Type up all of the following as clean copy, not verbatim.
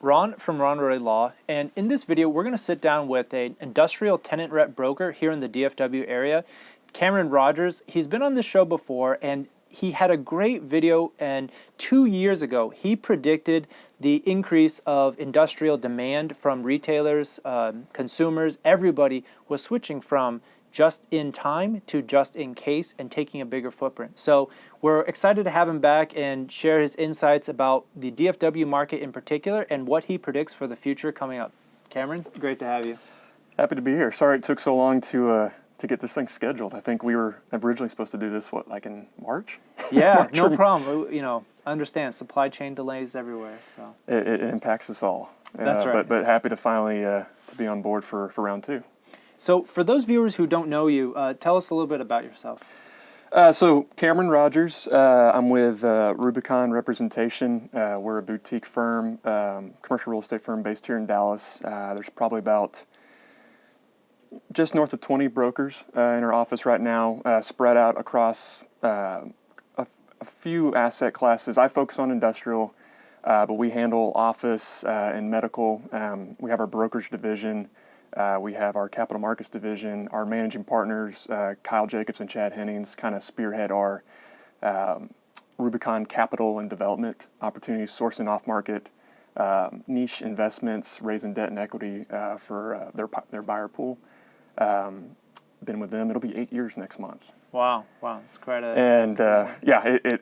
Ron from Ronald Law, and in this video we're going to sit down with an industrial tenant rep broker here in the DFW area, Cameron Rogers. He's been on this show before, and he had a great video, and 2 years ago he predicted the increase of industrial demand from retailers, consumers. Everybody was switching from just in time to just in case and taking a bigger footprint. So we're excited to have him back and share his insights about the DFW market in particular and what he predicts for the future coming up. Cameron, great to have you. Happy to be here. Sorry it took so long to get this thing scheduled. I think we were originally supposed to do this, like in March? Yeah, March no problem. I understand supply chain delays everywhere. So it impacts us all. That's right. But happy to finally to be on board for round two. So for those viewers who don't know you, tell us a little bit about yourself. So Cameron Rogers, I'm with Rubicon Representation. We're a boutique firm, commercial real estate firm based here in Dallas. There's probably about just north of 20 brokers in our office right now, spread out across a few asset classes. I focus on industrial, but we handle office and medical. We have our brokerage division. We have our capital markets division. Our managing partners, Kyle Jacobs and Chad Hennings, kind of spearhead our Rubicon capital and development opportunities, sourcing off-market niche investments, raising debt and equity for their buyer pool. Been with them. It'll be 8 years next month. Wow, it's quite a... And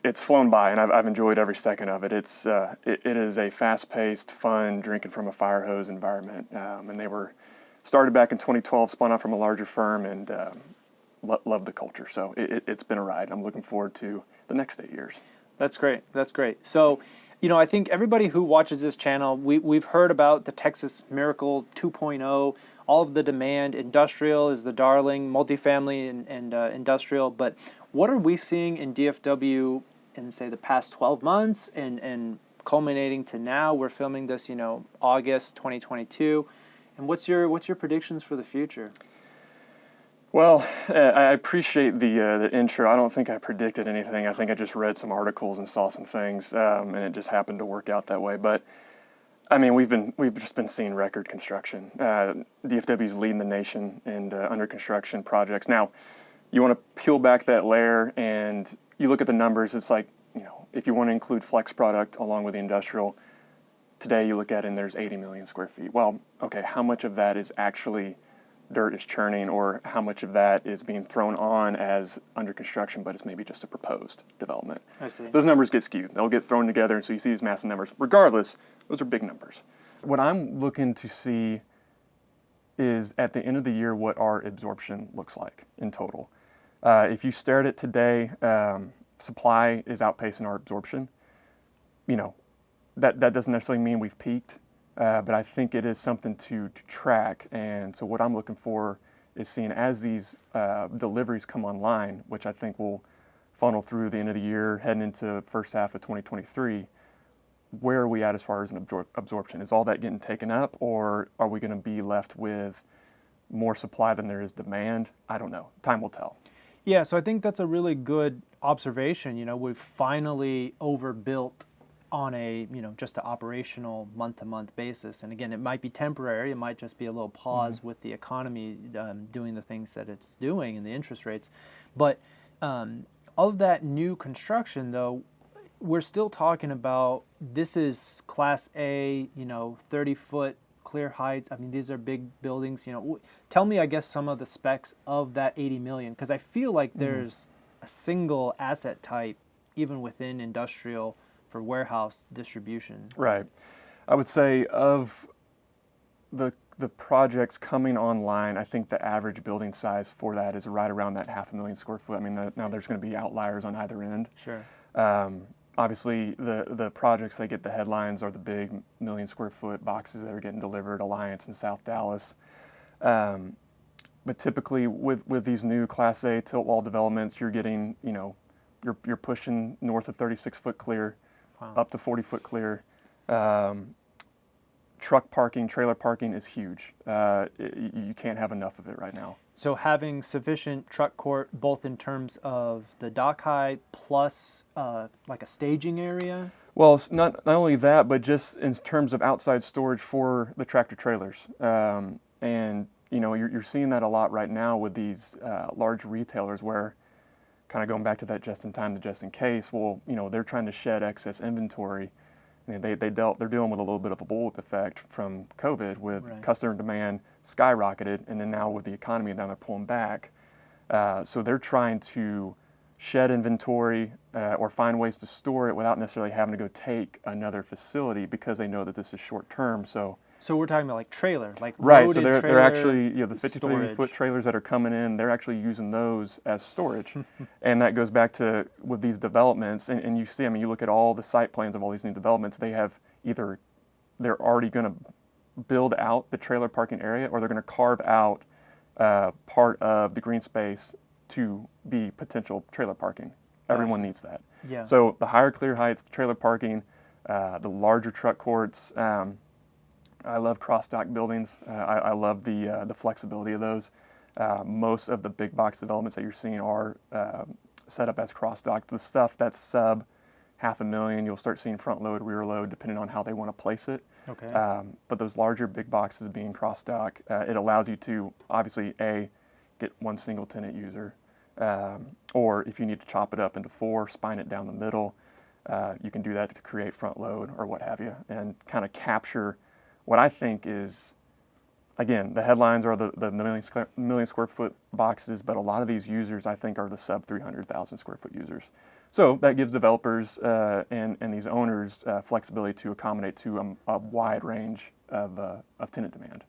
it's flown by, and I've enjoyed every second of it. It is a fast-paced, fun, drinking from a fire hose environment, and they were started back in 2012, spun off from a larger firm, and love the culture. So it's been a ride. I'm looking forward to the next 8 years. That's great. So, I think everybody who watches this channel, we've heard about the Texas Miracle 2.0, all of the demand. Industrial is the darling, multifamily and industrial. But what are we seeing in DFW in, say, the past 12 months and culminating to now? We're filming this, August 2022. And what's your predictions for the future? Well, I appreciate the intro. I don't think I predicted anything. I think I just read some articles and saw some things, and it just happened to work out that way. But I mean, we've just been seeing record construction. DFW is leading the nation in under construction projects. Now, you want to peel back that layer and you look at the numbers. It's like, if you want to include flex product along with the industrial. Today you look at it and there's 80 million square feet. Well, okay, how much of that is actually dirt is churning, or how much of that is being thrown on as under construction, but it's maybe just a proposed development? I see. Those numbers get skewed. They'll get thrown together, and so you see these massive numbers. Regardless, those are big numbers. What I'm looking to see is at the end of the year what our absorption looks like in total. If you stare at it today, supply is outpacing our absorption. That doesn't necessarily mean we've peaked, but I think it is something to track. And so what I'm looking for is seeing as these deliveries come online, which I think will funnel through the end of the year, heading into first half of 2023, where are we at as far as an absorption? Is all that getting taken up, or are we going to be left with more supply than there is demand? I don't know. Time will tell. Yeah, so I think that's a really good observation. We've finally overbuilt on a, just an operational month-to-month basis. And again, it might be temporary. It might just be a little pause with the economy doing the things that it's doing and the interest rates. But of that new construction, though, we're still talking about, this is Class A, 30-foot clear heights. I mean, these are big buildings. Tell me, I guess, some of the specs of that 80 million, because I feel like there's a single asset type, even within industrial, for warehouse distribution. Right. I would say of the projects coming online, I think the average building size for that is right around that 500,000 square foot. I mean, now there's going to be outliers on either end. Sure. Obviously, the projects that get the headlines are the big million square foot boxes that are getting delivered, Alliance in South Dallas. But typically with these new Class A tilt wall developments, you're getting, you're pushing north of 36-foot clear. Wow. Up to 40-foot clear. Truck parking, trailer parking is huge. You can't have enough of it right now. So having sufficient truck court, both in terms of the dock height plus like a staging area. Well, it's not only that, but just in terms of outside storage for the tractor trailers. And you're seeing that a lot right now with these large retailers where, kind of going back to that just in time to just in case, well, they're trying to shed excess inventory. They're dealing with a little bit of a bullwhip effect from COVID with customer demand skyrocketed, and then now with the economy down, they're pulling back. So they're trying to shed inventory or find ways to store it without necessarily having to go take another facility because they know that this is short term. So we're talking about like trailer, like right. So loaded they're actually the 53-foot storage. trailers that are coming in. They're actually using those as storage, and that goes back to with these developments. And you see, you look at all the site plans of all these new developments. They have either they're already going to build out the trailer parking area, or they're going to carve out part of the green space to be potential trailer parking. Everyone needs that. Yeah. So the higher clear heights, the trailer parking, the larger truck courts. I love cross-dock buildings. I love the flexibility of those. Most of the big box developments that you're seeing are set up as cross-docks. The stuff that's sub $500,000, you'll start seeing front load, rear load, depending on how they want to place it. Okay. But those larger big boxes being cross-dock, it allows you to obviously get one single tenant user, or if you need to chop it up into 4, spine it down the middle, you can do that to create front load or what have you, and kind of capture what I think is, again, the headlines are the million square foot boxes, but a lot of these users I think are the sub 300,000 square foot users. So that gives developers and these owners flexibility to accommodate to a wide range of tenant demand.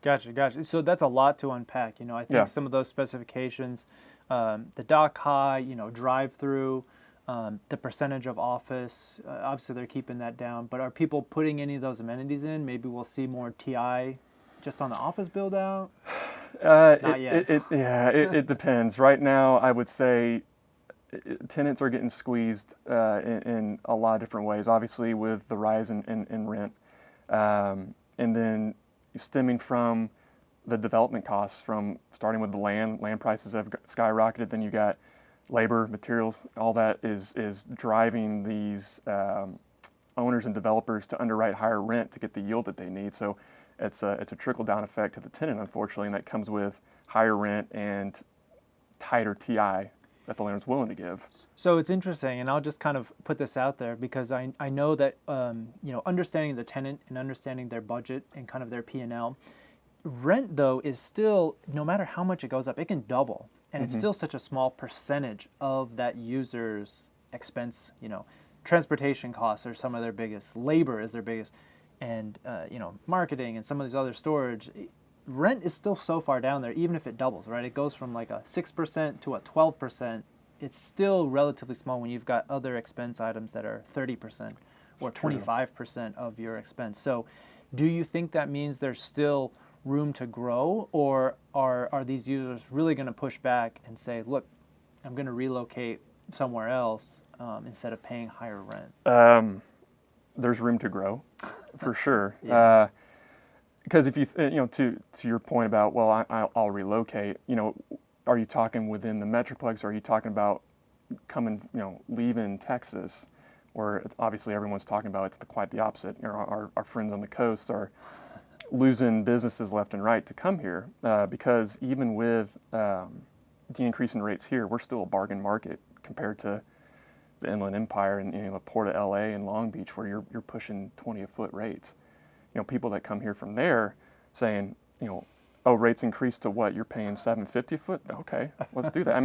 Gotcha. So that's a lot to unpack. I think some of those specifications, the dock high, drive through, the percentage of office, obviously they're keeping that down, but are people putting any of those amenities in? Maybe we'll see more TI just on the office build out? Not yet. It depends. Right now, I would say tenants are getting squeezed in a lot of different ways, obviously with the rise in rent. And then stemming from the development costs, from starting with the land prices have skyrocketed, then you got labor, materials, all that is driving these owners and developers to underwrite higher rent to get the yield that they need. So it's a trickle-down effect to the tenant, unfortunately, and that comes with higher rent and tighter TI that the landlord's willing to give. So it's interesting, and I'll just kind of put this out there because I know that understanding the tenant and understanding their budget and kind of their P&L, rent though is still, no matter how much it goes up, it can double. And it's still such a small percentage of that user's expense. Transportation costs are some of their biggest. Labor is their biggest. And, marketing and some of these other storage. Rent is still so far down there, even if it doubles, right? It goes from like a 6% to a 12%. It's still relatively small when you've got other expense items that are 30% or 25% of your expense. So do you think that means there's still room to grow, or are these users really going to push back and say, look, I'm going to relocate somewhere else instead of paying higher rent? There's room to grow, for sure. Yeah. Because if you to your point about, well, I'll relocate, are you talking within the Metroplex, or are you talking about leaving Texas, where it's obviously everyone's talking about it's quite the opposite. Our friends on the coast are losing businesses left and right to come here because even with the increase in rates here, we're still a bargain market compared to the Inland Empire and the Port of LA and Long Beach, where you're pushing 20 a foot rates. People that come here from there saying, rates increased to what? You're paying $750 a foot? Okay, let's do that.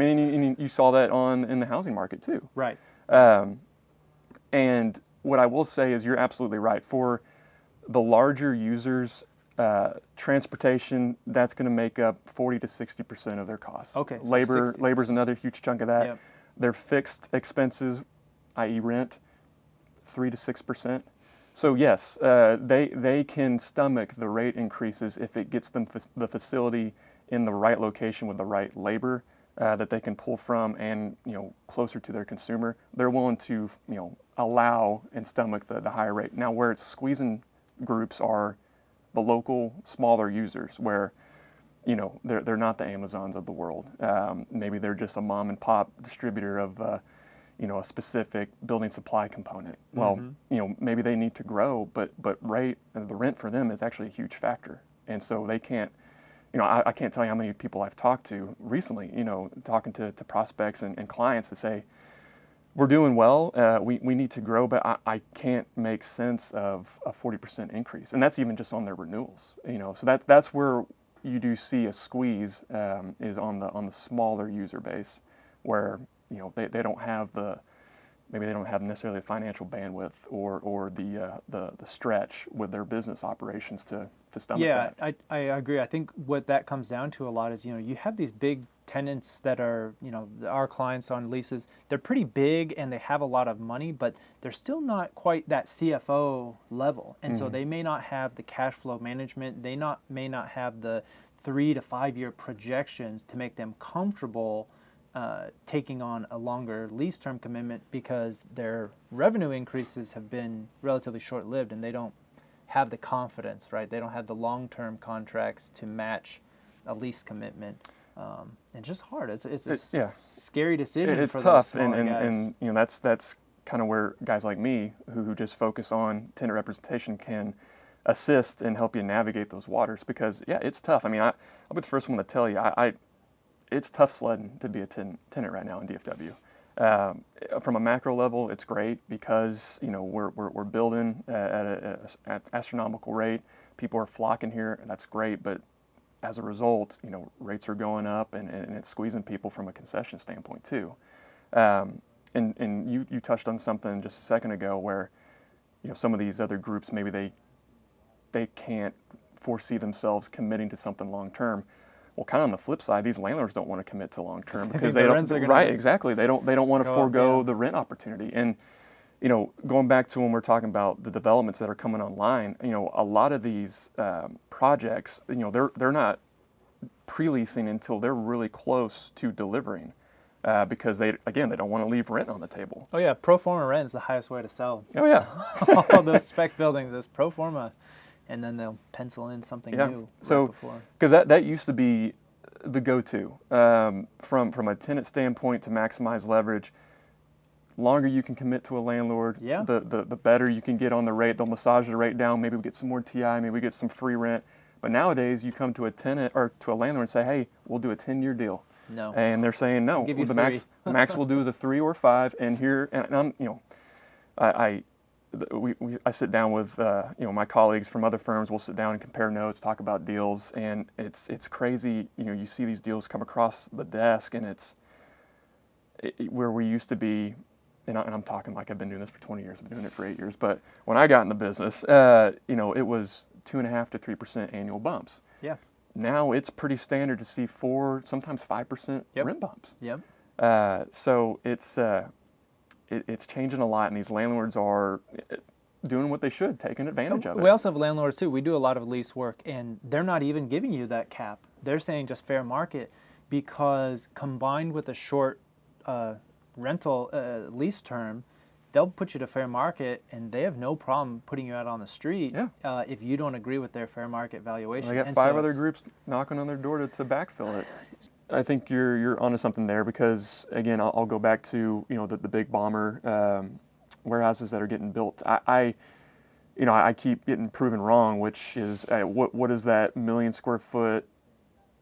You saw that in the housing market too. Right. And what I will say is you're absolutely right. For the larger users, transportation, that's going to make up 40 to 60% of their costs. Okay. So Labor's another huge chunk of that. Yep. Their fixed expenses, i.e. rent, 3 to 6%. So yes, they can stomach the rate increases if it gets them the facility in the right location with the right labor that they can pull from and closer to their consumer. They're willing to allow and stomach the higher rate. Now where it's squeezing groups are the local smaller users, where they're not the Amazons of the world. Maybe they're just a mom and pop distributor of a specific building supply component. Well, maybe they need to grow, but the rent for them is actually a huge factor, and so they can't. I can't tell you how many people I've talked to recently. Talking to prospects and clients to say, we're doing well. We need to grow, but I can't make sense of a 40% increase, and that's even just on their renewals. So that's where you do see a squeeze is on the smaller user base, where they don't have maybe they don't have necessarily the financial bandwidth or the stretch with their business operations to stomach that. I agree. I think what that comes down to a lot is, you have these big tenants that are, our clients on leases. They're pretty big and they have a lot of money, but they're still not quite that CFO level. And so they may not have the cash flow management. They may not have the 3 to 5 year projections to make them comfortable taking on a longer lease term commitment, because their revenue increases have been relatively short-lived and they don't have the confidence, right? They don't have the long-term contracts to match a lease commitment. It's just hard. It's a scary decision. It's for tough, those smaller and that's kind of where guys like me who just focus on tenant representation can assist and help you navigate those waters, because it's tough. I mean, I'll be the first one to tell you, it's tough sledding to be a tenant right now in DFW. From a macro level, it's great because we're building at an astronomical rate. People are flocking here, and that's great. But as a result, rates are going up, and it's squeezing people from a concession standpoint too. And you touched on something just a second ago where some of these other groups, maybe they can't foresee themselves committing to something long term. Well, kind of on the flip side, these landlords don't want to commit to long term because they don't. Right, exactly. They don't want to forego the rent opportunity. And going back to when we're talking about the developments that are coming online, a lot of these projects, they're not pre-leasing until they're really close to delivering, because they don't want to leave rent on the table. Oh yeah, pro forma rent is the highest way to sell. Oh yeah, all those spec buildings is pro forma. And then they'll pencil in something new. So, because that used to be the go-to from a tenant standpoint to maximize leverage. Longer you can commit to a landlord, the better you can get on the rate. They'll massage the rate down. Maybe we get some more TI. Maybe we get some free rent. But nowadays, you come to a tenant or to a landlord and say, "Hey, we'll do a 10-year deal." No. And they're saying no. Give you the max we'll do is a 3 or 5. And here, and I'm, I sit down with my colleagues from other firms. We'll sit down and compare notes, talk about deals, and it's crazy. You see these deals come across the desk, and it's where we used to be. And I'm talking like I've been doing this for 20 years. I've been doing it for 8 years. But when I got in the business, it was 2.5% to 3% annual bumps. Yeah. Now it's pretty standard to see 4, sometimes 5% rent bumps. Yep. So it's changing a lot, and these landlords are doing what they should, taking advantage of it. We also have landlords too. We do a lot of lease work, and they're not even giving you that cap. They're saying just fair market, because combined with a short rental lease term, they'll put you to fair market, and they have no problem putting you out on the street if you don't agree with their fair market valuation. They got 5 other groups knocking on their door to backfill it. I think you're onto something there, because again, I'll go back to the big bomber warehouses that are getting built. I keep getting proven wrong, which is what does that 1 million square foot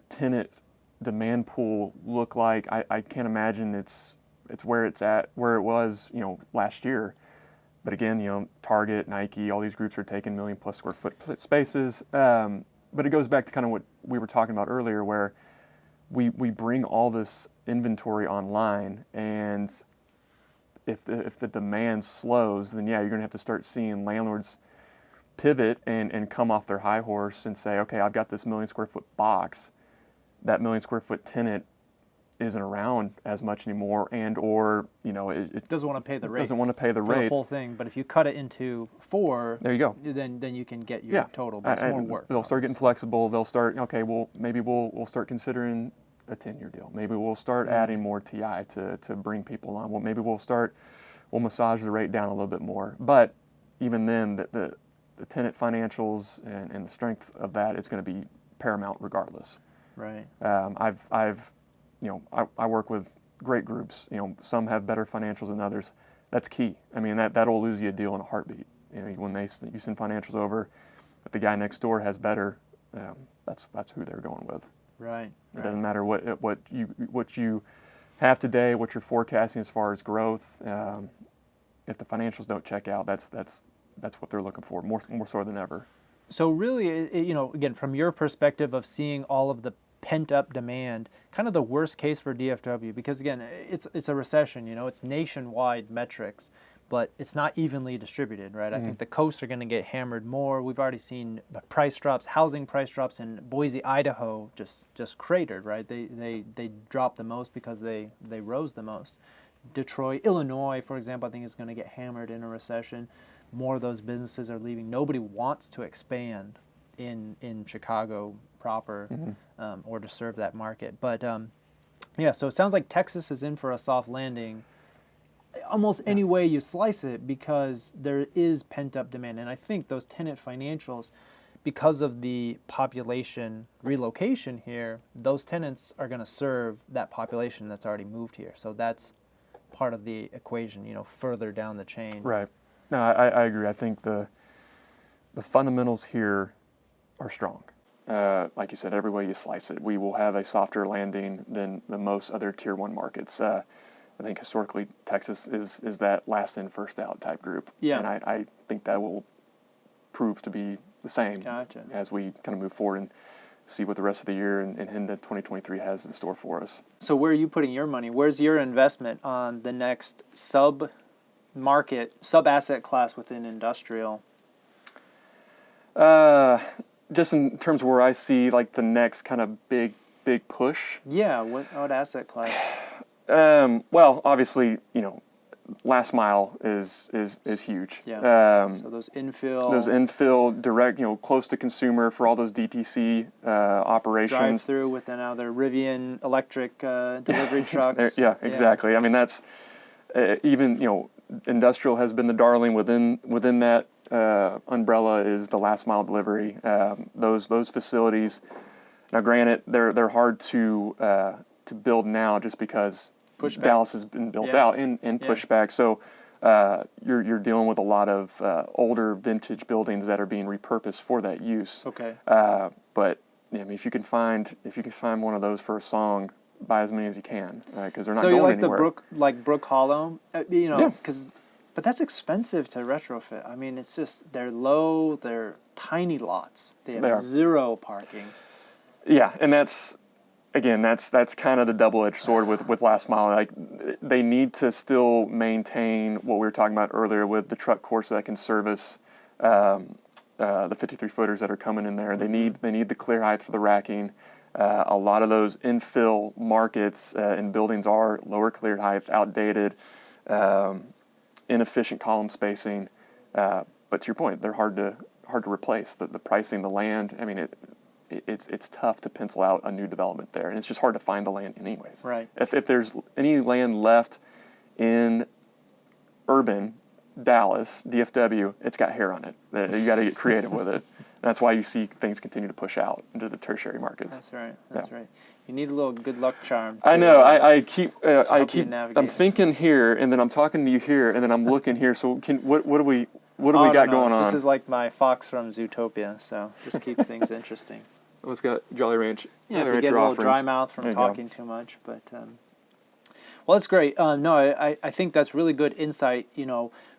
tenant demand pool look like? I can't imagine it's where it's at, where it was last year. But again, Target, Nike, all these groups are taking 1 million plus square foot spaces. But it goes back to kind of what we were talking about earlier, where we bring all this inventory online, and if the demand slows, then you're going to have to start seeing landlords pivot and come off their high horse and say, okay, I've got this 1 million square foot box. That 1 million square foot tenant isn't around as much anymore, it doesn't want to pay the rates. Doesn't want to pay the rates. The whole thing, but if you cut it into 4, there you go. Then you can get your total. But it's more work. They'll start getting flexible. They'll start, okay, well maybe we'll start considering a 10-year deal. Maybe we'll start adding more TI to bring people on. Well, maybe we'll massage the rate down a little bit more. But even then, the tenant financials and the strength of that is going to be paramount regardless. Right. I work with great groups. Some have better financials than others. That's key. I mean, that'll lose you a deal in a heartbeat. When you send financials over, if the guy next door has better, that's who they're going with. Right. It doesn't matter what you have today, what you're forecasting as far as growth. If the financials don't check out, that's what they're looking for, more so than ever. So really, again, from your perspective of seeing all of the pent-up demand, kind of the worst case for DFW, because again, it's a recession, it's nationwide metrics, but it's not evenly distributed, right? I think the coasts are going to get hammered more. We've already seen the price drops, housing price drops in Boise, Idaho, just cratered, right? They dropped the most because they rose the most. Detroit, Illinois, for example, I think is going to get hammered in a recession. More of those businesses are leaving. Nobody wants to expand in Chicago proper or to serve that market. But so it sounds like Texas is in for a soft landing almost any way you slice it, because there is pent-up demand. And I think those tenant financials, because of the population relocation here, those tenants are going to serve that population that's already moved here. So that's part of the equation, further down the chain. Right. No, I agree. I think the fundamentals here are strong. Like you said, every way you slice it, we will have a softer landing than most other Tier 1 markets. I think historically Texas is that last in, first out type group. Yeah. And I think that will prove to be the same as we kind of move forward and see what the rest of the year and into 2023 has in store for us. So where are you putting your money? Where's your investment on the next sub-asset class within industrial? Just in terms of where I see like the next kind of big push. Yeah, what asset class? Well, obviously, last mile is huge. Yeah. So those infill direct, close to consumer for all those DTC operations. Drive through with now their Rivian electric delivery trucks. Yeah, exactly. Yeah. I mean, that's even industrial has been the darling within that umbrella is the last mile delivery. Those facilities. Now, granted, they're hard to build now just because Dallas has been built out in pushback. So you're dealing with a lot of older vintage buildings that are being repurposed for that use. Okay. But I mean, if you can find one of those for a song, buy as many as you can, because they're not going anywhere. So you like Brook Hollow, but that's expensive to retrofit. I mean, it's just they're low, they're tiny lots. They have zero parking. Yeah, and that's kind of the double-edged sword with last mile. Like, they need to still maintain what we were talking about earlier with the truck course that can service the 53-footers that are coming in there. They need the clear height for the racking. A lot of those infill markets and buildings are lower clear height, outdated, inefficient column spacing. But to your point, they're hard to replace. The pricing, the land. I mean, it's tough to pencil out a new development there, and it's just hard to find the land anyways. Right. If there's any land left in urban Dallas, DFW, it's got hair on it. You got to get creative with it. That's why you see things continue to push out into the tertiary markets. That's right. That's right. You need a little good luck charm. I know. I'm thinking here, and then I'm talking to you here, and then I'm looking here. So what do we got going on? This is like my fox from Zootopia, so just keeps things interesting. Let's got Jolly Ranch. Yeah, if you get a little dry mouth from talking too much, but well, that's great. No, I think that's really good insight.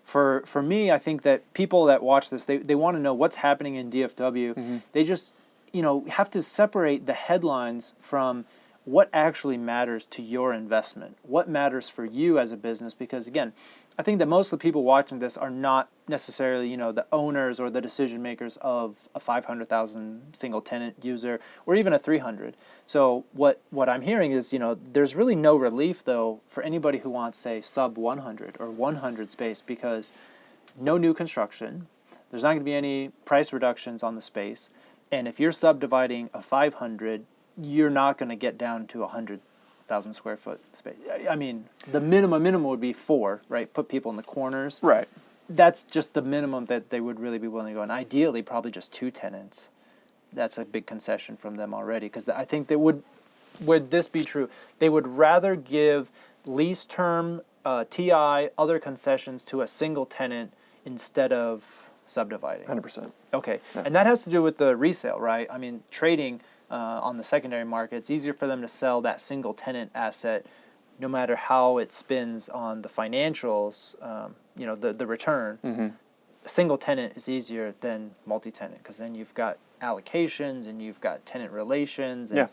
For me, I think that people that watch this, they want to know what's happening in DFW. Mm-hmm. They just have to separate the headlines from what actually matters to your investment, what matters for you as a business. Because again, I think that most of the people watching this are not necessarily, the owners or the decision makers of a 500,000 single tenant user or even a 300. So what I'm hearing is, there's really no relief though for anybody who wants, say, sub 100 or 100 space, because no new construction, there's not going to be any price reductions on the space, and if you're subdividing a 500, you're not going to get down to 100,000 square foot space. I mean, the minimum would be 4, right? Put people in the corners. Right. That's just the minimum that they would really be willing to go. And ideally, probably just 2 tenants. that's a big concession from them already, because I think they would this be true, they would rather give lease term, TI, other concessions to a single tenant instead of subdividing. 100%. Okay, Yeah. and that has to do with the resale, right? I mean, trading on the secondary market, it's easier for them to sell that single tenant asset, no matter how it spins on the financials, the return. Mm-hmm. A single tenant is easier than multi-tenant, because then you've got allocations and you've got tenant relations. And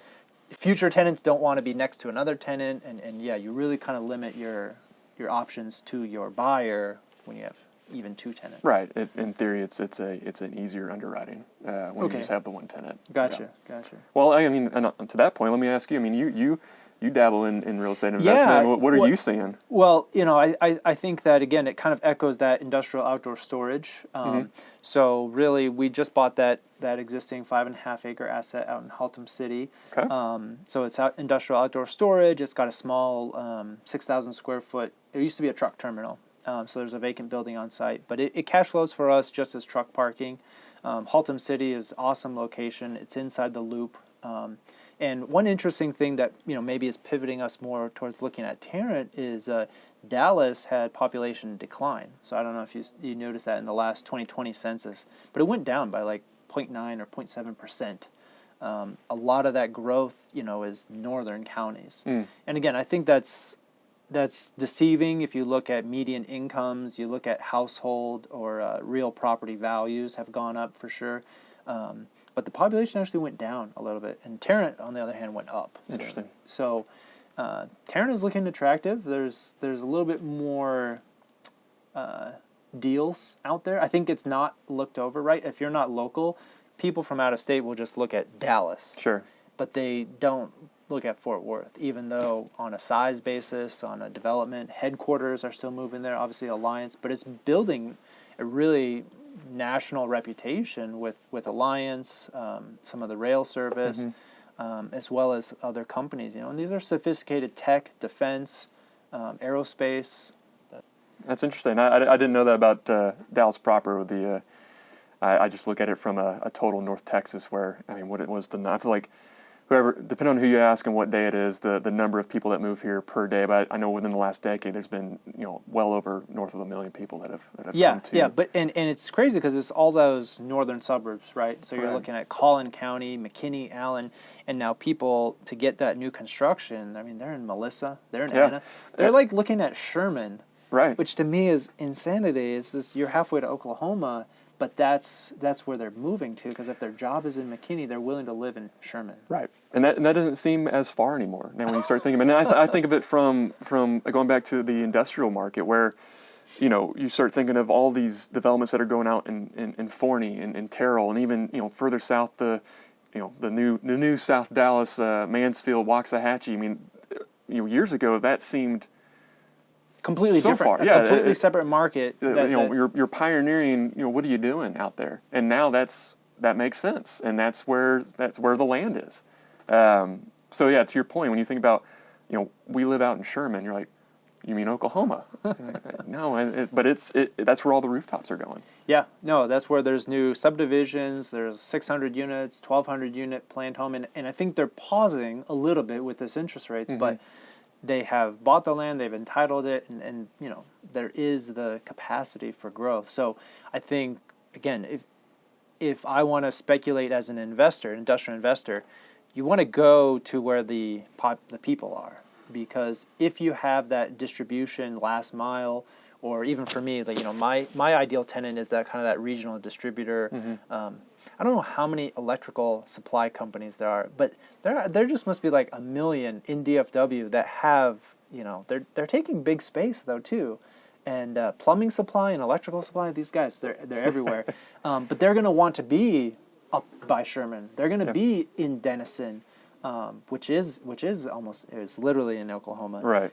future tenants don't want to be next to another tenant, and you really kind of limit your options to your buyer when you have even two tenants. Right. In theory, it's an easier underwriting when you just have the one tenant. Gotcha. Well, I mean, and to that point, let me ask you. I mean, you dabble in real estate investment. Yeah, What are you seeing? Well, I think that, again, it kind of echoes that industrial outdoor storage. So really, we just bought that existing 5.5 acre asset out in Haltom City. Okay. So it's industrial outdoor storage. It's got a small 6,000 square foot. It used to be a truck terminal. So there's a vacant building on site, but it cash flows for us just as truck parking. Haltom City is awesome location. It's inside the loop. And one interesting thing that maybe is pivoting us more towards looking at Tarrant is Dallas had population decline. So I don't know if you noticed that in the last 2020 census, but it went down by like 0.9 or 0.7%. A lot of that growth, is northern counties. And again, I think that's deceiving if you look at median incomes, you look at household or real property values have gone up for sure. But the population actually went down a little bit, and Tarrant, on the other hand, went up. Interesting. So Tarrant is looking attractive. There's a little bit more deals out there. I think it's not looked over, right? If you're not local, people from out of state will just look at Dallas. Sure. But they don't look at Fort Worth, even though on a size basis, on a development, headquarters are still moving there, obviously Alliance, but it's building a really national reputation with Alliance, some of the rail service, as well as other companies, and these are sophisticated tech, defense, aerospace. That's interesting. I didn't know that about Dallas proper. With the I just look at it from a total North Texas, where what it was. I feel like whoever, depending on who you ask and what day it is, the number of people that move here per day. But I know within the last decade, there's been well over north of 1 million people that have come to. Yeah, but and it's crazy because it's all those northern suburbs, right? So you're looking at Collin County, McKinney, Allen, and now people to get that new construction. They're in Melissa, they're in Anna, they're like looking at Sherman, right? Which to me is insanity. It's just you're halfway to Oklahoma. But that's where they're moving to, because if their job is in McKinney, they're willing to live in Sherman. Right, and that doesn't seem as far anymore. Now, when you start thinking, I think of it from going back to the industrial market, where you start thinking of all these developments that are going out in Forney and Terrell, and even further south the new South Dallas, Mansfield, Waxahachie. Years ago that seemed completely so different, far. Completely separate market. You're pioneering. What are you doing out there? And now that makes sense, and that's where the land is. So yeah, to your point, when you think about, we live out in Sherman, you're like, you mean Oklahoma? No, but that's where all the rooftops are going. Yeah, no, that's where there's new subdivisions. There's 600 units, 1,200 unit planned home, and I think they're pausing a little bit with this interest rates, but they have bought the land, they've entitled it, and there is the capacity for growth. So I think, again, if I want to speculate as an investor, industrial investor, you want to go to where the people are, because if you have that distribution last mile, or even for me, my ideal tenant is that kind of that regional distributor. I don't know how many electrical supply companies there are, but there just must be like 1 million in DFW that have, they're taking big space though too, and plumbing supply and electrical supply. These guys, they're everywhere, but they're going to want to be up by Sherman. They're going to be in Denison, which is literally in Oklahoma, right?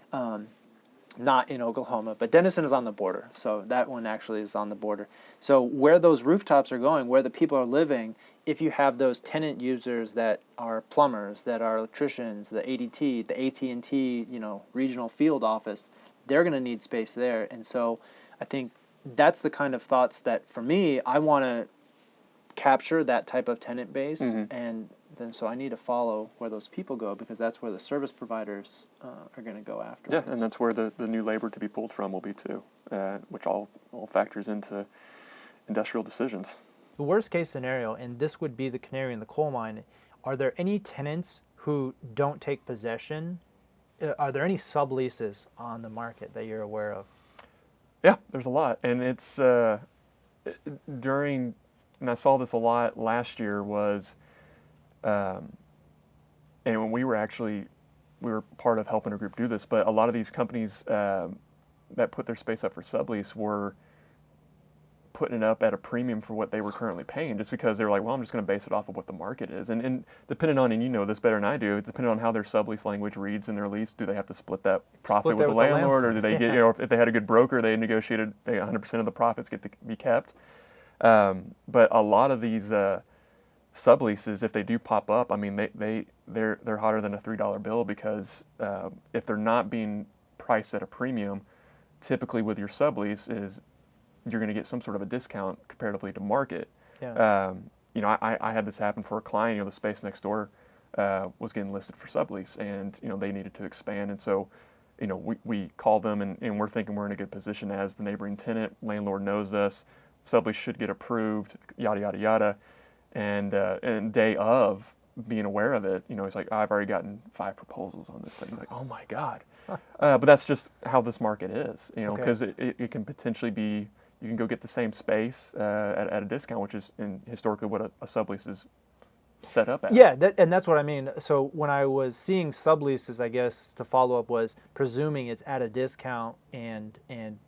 Not in Oklahoma, but Denison is on the border, so that one actually is on the border. So where those rooftops are going, where the people are living, if you have those tenant users that are plumbers, that are electricians, the ADT, the AT&T, regional field office, they're going to need space there. And so I think that's the kind of thoughts that, for me, I want to capture that type of tenant base, Mm-hmm. and then so I need to follow where those people go, because that's where the service providers are going to go after. Yeah, and that's where the new labor to be pulled from will be too, which all factors into industrial decisions. The worst case scenario, and this would be the canary in the coal mine, are there any tenants who don't take possession? Are there any subleases on the market that you're aware of? Yeah, there's a lot, and it's and I saw this a lot last year was, and when we were part of helping a group do this, but a lot of these companies that put their space up for sublease were putting it up at a premium for what they were currently paying, just because they were like, well, I'm just going to base it off of what the market is. And depending on, and you know this better than I do, it's depending on how their sublease language reads in their lease. Do they have to split that profit with the landlord, or do they get, if they had a good broker, they negotiated 100% of the profits get to be kept. But a lot of these subleases, if they do pop up, I mean, they're hotter than a $3 bill, because if they're not being priced at a premium, typically with your sublease is you're going to get some sort of a discount comparatively to market. Yeah. I had this happen for a client. The space next door was getting listed for sublease, and they needed to expand, and so we called them, and we're thinking we're in a good position as the neighboring tenant. Landlord knows us. Sublease should get approved. Yada yada yada, and day of being aware of it, he's like, I've already gotten 5 proposals on this thing. Like, oh my God. But that's just how this market is, because it can potentially be, you can go get the same space at a discount, which is historically what a sublease is set up as. Yeah, and that's what I mean. So when I was seeing subleases, I guess the follow-up was presuming it's at a discount and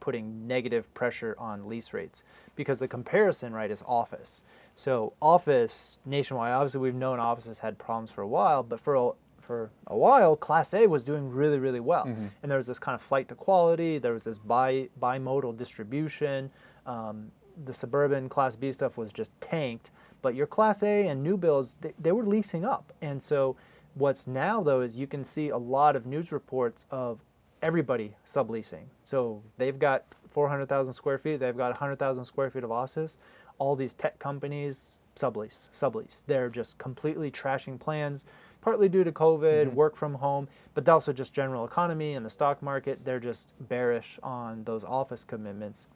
putting negative pressure on lease rates, because the comparison, right, is office. So office nationwide, obviously we've known offices had problems for a while, but for a while, Class A was doing really, really well. Mm-hmm. And there was this kind of flight to quality. There was this bimodal distribution. The suburban Class B stuff was just tanked. But your Class A and new builds, they were leasing up. And so what's now, though, is you can see a lot of news reports of everybody subleasing. So they've got 400,000 square feet. They've got 100,000 square feet of office. All these tech companies, sublease. They're just completely trashing plans, partly due to COVID, mm-hmm. work from home, but also just general economy and the stock market. They're just bearish on those office commitments.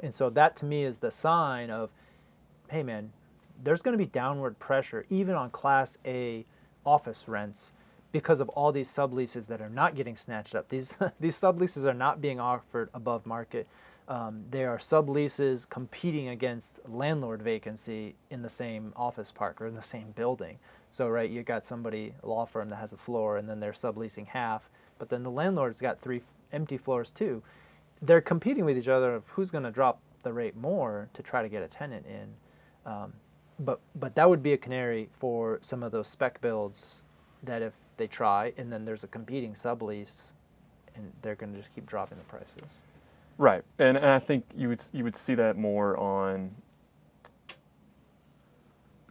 And so that, to me, is the sign of, hey, man, there's going to be downward pressure even on Class A office rents because of all these subleases that are not getting snatched up. These subleases are not being offered above market. They are subleases competing against landlord vacancy in the same office park or in the same building. So, right, you got somebody, a law firm that has a floor, and then they're subleasing half, but then the landlord's got 3 empty floors too. They're competing with each other of who's going to drop the rate more to try to get a tenant in. But that would be a canary for some of those spec builds that if they try, and then there's a competing sublease, and they're going to just keep dropping the prices. Right, and I think you would see that more on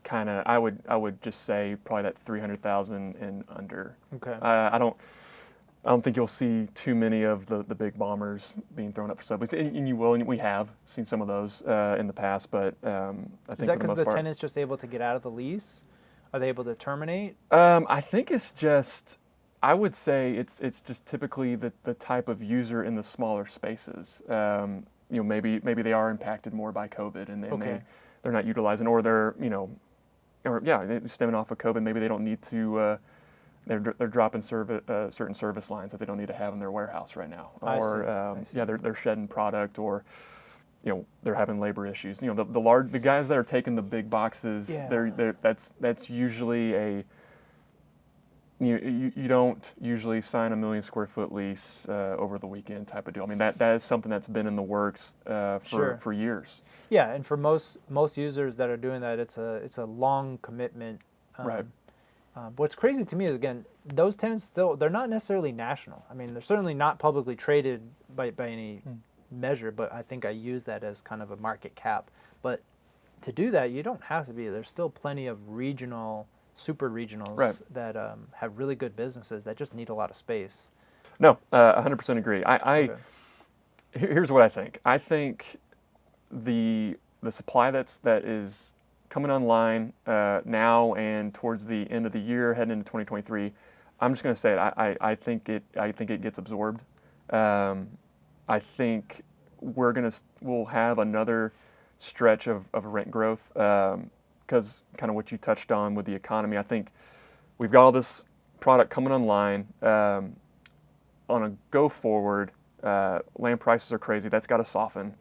kind of, I would just say probably that 300,000 and under. Okay. I don't think you'll see too many of the big bombers being thrown up for sublease, and you will, and we have seen some of those in the past. But I think is that because the tenant's just able to get out of the lease? Are they able to terminate? I think it's just, I would say it's just typically the type of user in the smaller spaces. Maybe they are impacted more by COVID, and they're not utilizing, or they're stemming off of COVID. Maybe they don't need to. They're dropping certain service lines that they don't need to have in their warehouse right now, or they're shedding product, or they're having labor issues. The guys that are taking the big boxes, that's usually you don't usually sign a 1 million square foot lease over the weekend type of deal. I mean that is something that's been in the works for years. Yeah, and for most users that are doing that, it's a long commitment. Right. What's crazy to me is, again, those tenants they're not necessarily national. I mean, they're certainly not publicly traded by any measure, but I think I use that as kind of a market cap. But to do that, you don't have to be. There's still plenty of super regionals that have really good businesses that just need a lot of space. No, 100% agree. Here's what I think. I think the supply that is coming online now and towards the end of the year, heading into 2023. I'm just going to say it. I think it gets absorbed. I think we'll have another stretch of rent growth because kind of what you touched on with the economy. I think we've got all this product coming online. On a go forward, land prices are crazy. That's got to soften.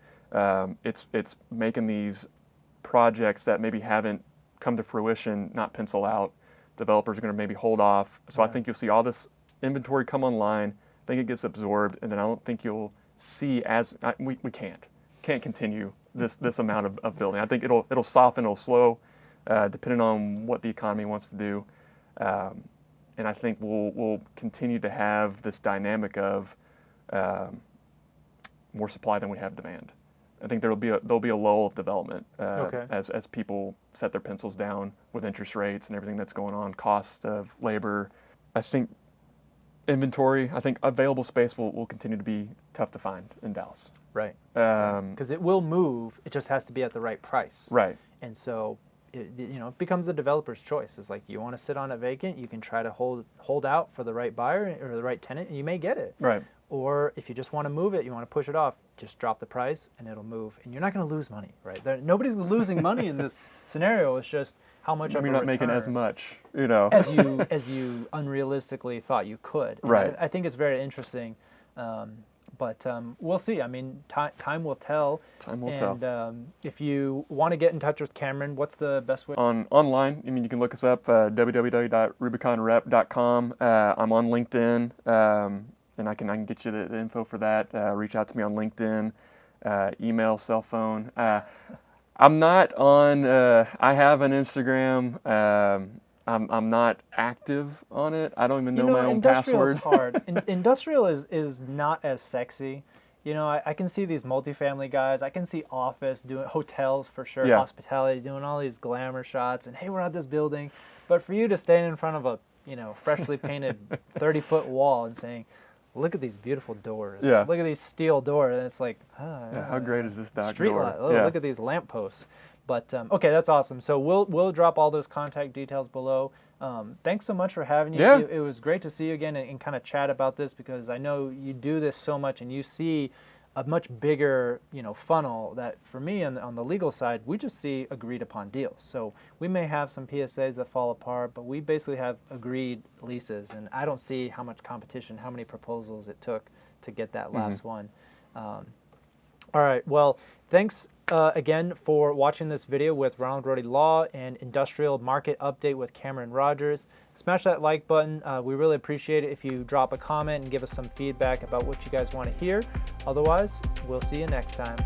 It's making these projects that maybe haven't come to fruition not pencil out. Developers are going to maybe hold off. So I think you'll see all this inventory come online. I think it gets absorbed, and then I don't think you'll see we can't continue this amount of building. I think it'll soften, it'll slow, depending on what the economy wants to do. And I think we'll continue to have this dynamic of more supply than we have demand. I think there'll be a lull of development as people set their pencils down with interest rates and everything that's going on, cost of labor. I think available space will continue to be tough to find in Dallas. Right. Because it will move. It just has to be at the right price. Right. And so, it becomes the developer's choice. It's like, you want to sit on it vacant, you can try to hold out for the right buyer or the right tenant, and you may get it. Right. Or if you just want to move it, you want to push it off, just drop the price and it'll move. And you're not going to lose money, right? Nobody's losing money in this scenario. It's just how much of a you're not return making as much, as you unrealistically thought you could. And right. I think it's very interesting. But we'll see. I mean, time will tell. Time will tell. And if you want to get in touch with Cameron, what's the best way? Online, you can look us up, www.rubiconrep.com. I'm on LinkedIn, and I can get you the info for that. Reach out to me on LinkedIn, email, cell phone. I'm not on. I have an Instagram. I'm not active on it. I don't even know my own password. Industrial is hard. Industrial is not as sexy. I can see these multifamily guys. I can see office doing hotels for sure, hospitality doing all these glamour shots, and hey, we're at this building. But for you to stand in front of a freshly painted 30-foot wall and saying, look at these beautiful doors. Yeah. Look at these steel doors. And it's like, how great is this dock street door? light. Oh, look at these lampposts. But, okay, that's awesome. So we'll drop all those contact details below. Thanks so much for having you. Yeah. It was great to see you again and kind of chat about this, because I know you do this so much and you see a much bigger, funnel that for me on the legal side, we just see agreed upon deals. So we may have some PSAs that fall apart, but we basically have agreed leases, and I don't see how much competition, how many proposals it took to get that last one. All right. Well, thanks again for watching this video with Ronald Rohde Law and Industrial Market Update with Cameron Rogers. Smash that like button. We really appreciate it if you drop a comment and give us some feedback about what you guys want to hear. Otherwise, we'll see you next time.